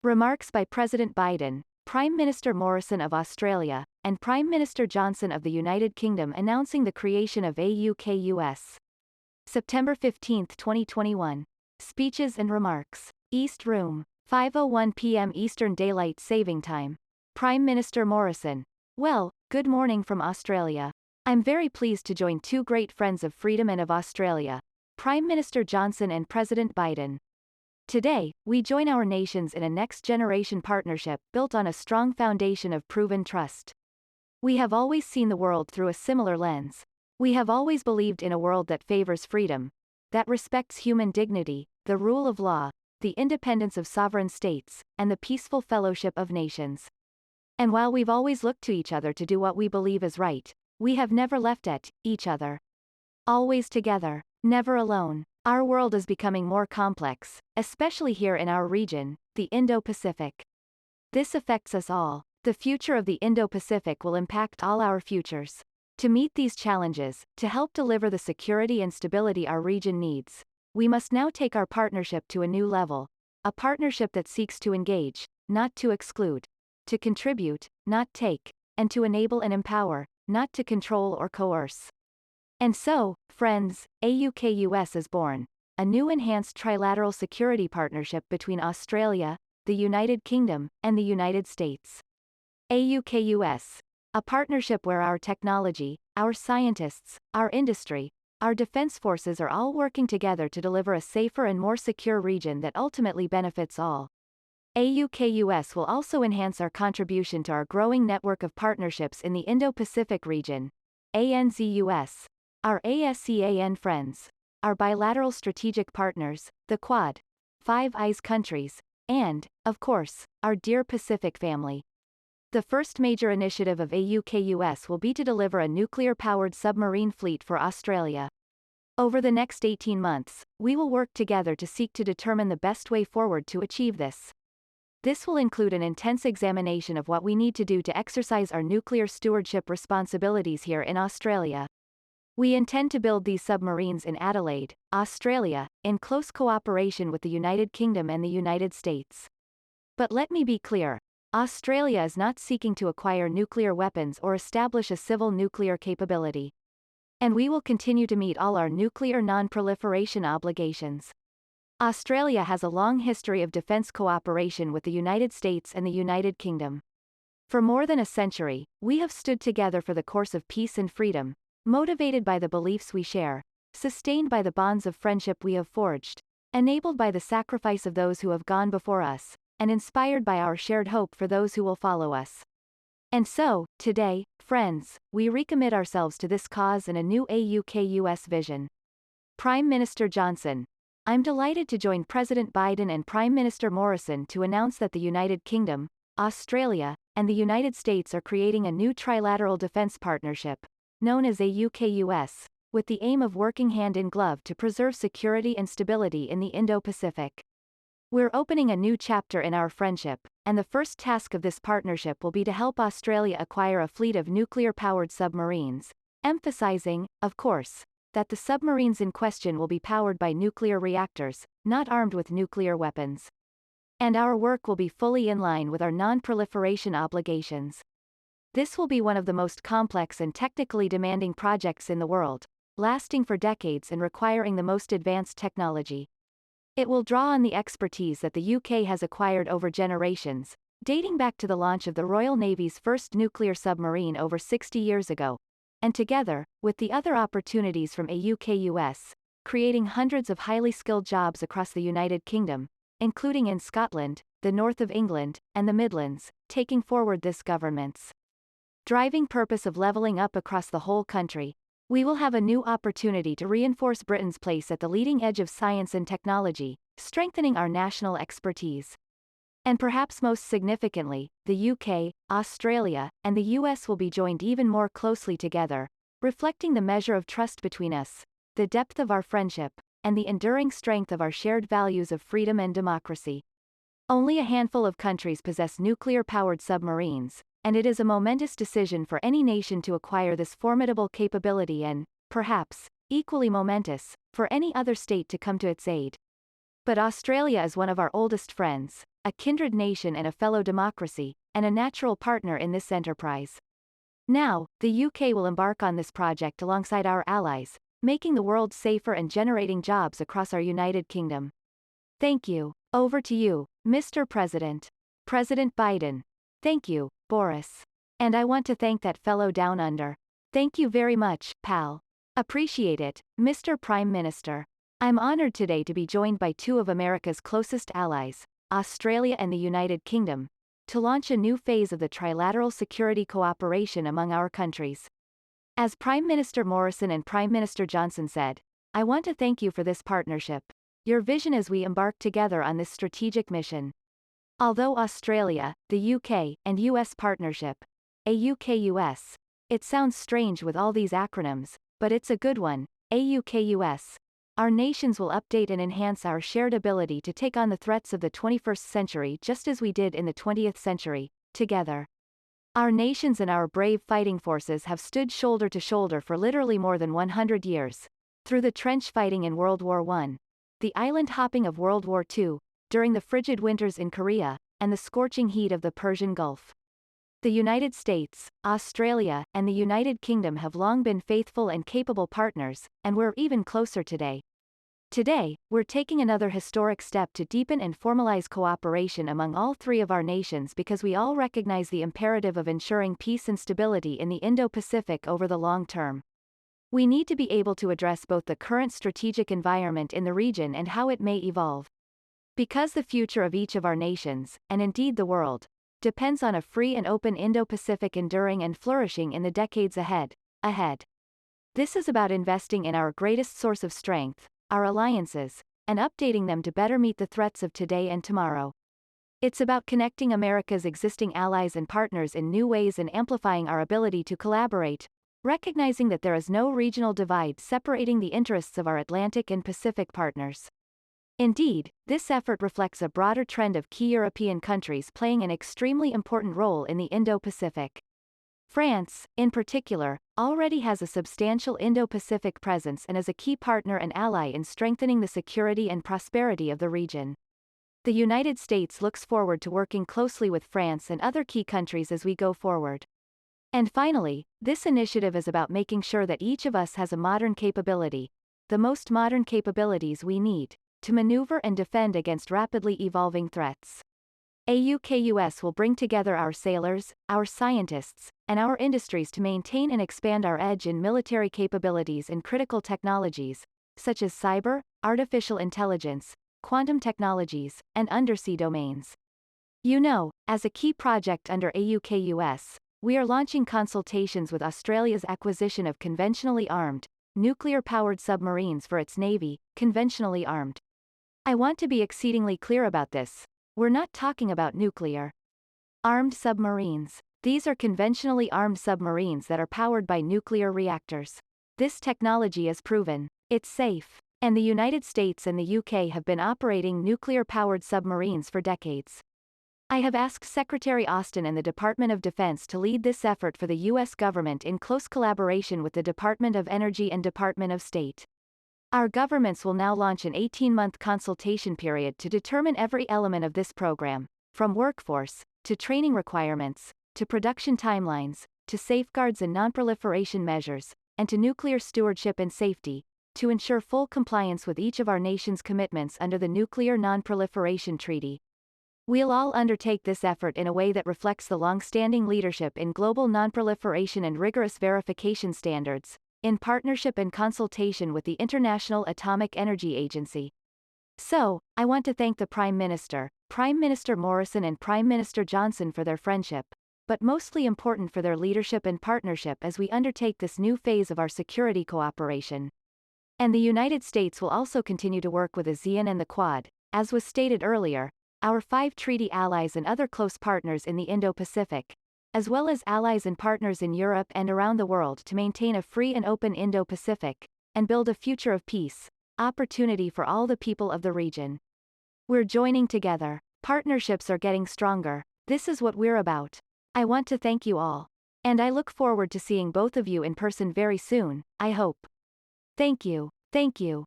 Remarks by President Biden, Prime Minister Morrison of Australia, and Prime Minister Johnson of the United Kingdom announcing the creation of AUKUS. September 15, 2021. Speeches and remarks. East Room. 5:01 p.m. Eastern Daylight Saving Time. Prime Minister Morrison. Well, good morning from Australia. I'm very pleased to join two great friends of freedom and of Australia, Prime Minister Johnson and President Biden. Today, we join our nations in a next-generation partnership built on a strong foundation of proven trust. We have always seen the world through a similar lens. We have always believed in a world that favors freedom, that respects human dignity, the rule of law, the independence of sovereign states, and the peaceful fellowship of nations. And while we've always looked to each other to do what we believe is right, we have never left each other. Always together, never alone. Our world is becoming more complex, especially here in our region, the Indo-Pacific. This affects us all. The future of the Indo-Pacific will impact all our futures. To meet these challenges, to help deliver the security and stability our region needs, we must now take our partnership to a new level. A partnership that seeks to engage, not to exclude, to contribute, not take, and to enable and empower, not to control or coerce. And so, friends, AUKUS is born, a new enhanced trilateral security partnership between Australia, the United Kingdom, and the United States. AUKUS, a partnership where our technology, our scientists, our industry, our defense forces are all working together to deliver a safer and more secure region that ultimately benefits all. AUKUS will also enhance our contribution to our growing network of partnerships in the Indo-Pacific region, ANZUS, our ASEAN friends, our bilateral strategic partners, the Quad, Five Eyes countries, and, of course, our dear Pacific family. The first major initiative of AUKUS will be to deliver a nuclear-powered submarine fleet for Australia. Over the next 18 months, we will work together to seek to determine the best way forward to achieve this. This will include an intense examination of what we need to do to exercise our nuclear stewardship responsibilities here in Australia. We intend to build these submarines in Adelaide, Australia, in close cooperation with the United Kingdom and the United States. But let me be clear, Australia is not seeking to acquire nuclear weapons or establish a civil nuclear capability. And we will continue to meet all our nuclear non-proliferation obligations. Australia has a long history of defense cooperation with the United States and the United Kingdom. For more than a century, we have stood together for the course of peace and freedom, motivated by the beliefs we share, sustained by the bonds of friendship we have forged, enabled by the sacrifice of those who have gone before us, and inspired by our shared hope for those who will follow us. And so, today, friends, we recommit ourselves to this cause and a new AUKUS vision. Prime Minister Johnson, I'm delighted to join President Biden and Prime Minister Morrison to announce that the United Kingdom, Australia, and the United States are creating a new trilateral defense partnership, known as AUKUS, with the aim of working hand in glove to preserve security and stability in the Indo-Pacific. We're opening a new chapter in our friendship, and the first task of this partnership will be to help Australia acquire a fleet of nuclear-powered submarines, emphasizing, of course, that the submarines in question will be powered by nuclear reactors, not armed with nuclear weapons. And our work will be fully in line with our non-proliferation obligations. This will be one of the most complex and technically demanding projects in the world, lasting for decades and requiring the most advanced technology. It will draw on the expertise that the UK has acquired over generations, dating back to the launch of the Royal Navy's first nuclear submarine over 60 years ago, and together, with the other opportunities from AUKUS, creating hundreds of highly skilled jobs across the United Kingdom, including in Scotland, the north of England, and the Midlands, taking forward this government's driving purpose of levelling up across the whole country. We will have a new opportunity to reinforce Britain's place at the leading edge of science and technology, strengthening our national expertise. And perhaps most significantly, the UK, Australia, and the US will be joined even more closely together, reflecting the measure of trust between us, the depth of our friendship, and the enduring strength of our shared values of freedom and democracy. Only a handful of countries possess nuclear-powered submarines, and it is a momentous decision for any nation to acquire this formidable capability and, perhaps, equally momentous, for any other state to come to its aid. But Australia is one of our oldest friends, a kindred nation and a fellow democracy, and a natural partner in this enterprise. Now, the UK will embark on this project alongside our allies, making the world safer and generating jobs across our United Kingdom. Thank you. Over to you, Mr. President. President Biden. Thank you, Boris. And I want to thank that fellow down under. Thank you very much, pal. Appreciate it, Mr. Prime Minister. I'm honored today to be joined by two of America's closest allies, Australia and the United Kingdom, to launch a new phase of the trilateral security cooperation among our countries. As Prime Minister Morrison and Prime Minister Johnson said, I want to thank you for this partnership, your vision as we embark together on this strategic mission. Although Australia, the UK, and US partnership, AUKUS, it sounds strange with all these acronyms, but it's a good one, AUKUS. Our nations will update and enhance our shared ability to take on the threats of the 21st century just as we did in the 20th century, together. Our nations and our brave fighting forces have stood shoulder to shoulder for literally more than 100 years, through the trench fighting in World War I, the island hopping of World War II, during the frigid winters in Korea, and the scorching heat of the Persian Gulf. The United States, Australia, and the United Kingdom have long been faithful and capable partners, and we're even closer today. Today, we're taking another historic step to deepen and formalize cooperation among all three of our nations because we all recognize the imperative of ensuring peace and stability in the Indo-Pacific over the long term. We need to be able to address both the current strategic environment in the region and how it may evolve. Because the future of each of our nations, and indeed the world, depends on a free and open Indo-Pacific enduring and flourishing in the decades ahead. This is about investing in our greatest source of strength, our alliances, and updating them to better meet the threats of today and tomorrow. It's about connecting America's existing allies and partners in new ways and amplifying our ability to collaborate, recognizing that there is no regional divide separating the interests of our Atlantic and Pacific partners. Indeed, this effort reflects a broader trend of key European countries playing an extremely important role in the Indo-Pacific. France, in particular, already has a substantial Indo-Pacific presence and is a key partner and ally in strengthening the security and prosperity of the region. The United States looks forward to working closely with France and other key countries as we go forward. And finally, this initiative is about making sure that each of us has a modern capability, the most modern capabilities we need, to maneuver and defend against rapidly evolving threats. AUKUS will bring together our sailors, our scientists, and our industries to maintain and expand our edge in military capabilities in critical technologies, such as cyber, artificial intelligence, quantum technologies, and undersea domains. You know, as a key project under AUKUS, we are launching consultations with Australia's acquisition of conventionally armed, nuclear-powered submarines for its navy, conventionally armed. I want to be exceedingly clear about this. We're not talking about nuclear armed submarines. These are conventionally armed submarines that are powered by nuclear reactors. This technology is proven. It's safe. And the United States and the UK have been operating nuclear-powered submarines for decades. I have asked Secretary Austin and the Department of Defense to lead this effort for the U.S. government in close collaboration with the Department of Energy and Department of State. Our governments will now launch an 18-month consultation period to determine every element of this program, from workforce, to training requirements, to production timelines, to safeguards and non-proliferation measures, and to nuclear stewardship and safety, to ensure full compliance with each of our nation's commitments under the Nuclear Non-Proliferation Treaty. We'll all undertake this effort in a way that reflects the long-standing leadership in global non-proliferation and rigorous verification standards, in partnership and consultation with the International Atomic Energy Agency. So, I want to thank the Prime Minister Morrison and Prime Minister Johnson for their friendship, but mostly important for their leadership and partnership as we undertake this new phase of our security cooperation. And the United States will also continue to work with ASEAN and the Quad, as was stated earlier, our 5 treaty allies and other close partners in the Indo-Pacific, as well as allies and partners in Europe and around the world to maintain a free and open Indo-Pacific, and build a future of peace, opportunity for all the people of the region. We're joining together. Partnerships are getting stronger. This is what we're about. I want to thank you all. And I look forward to seeing both of you in person very soon, I hope. Thank you. Thank you.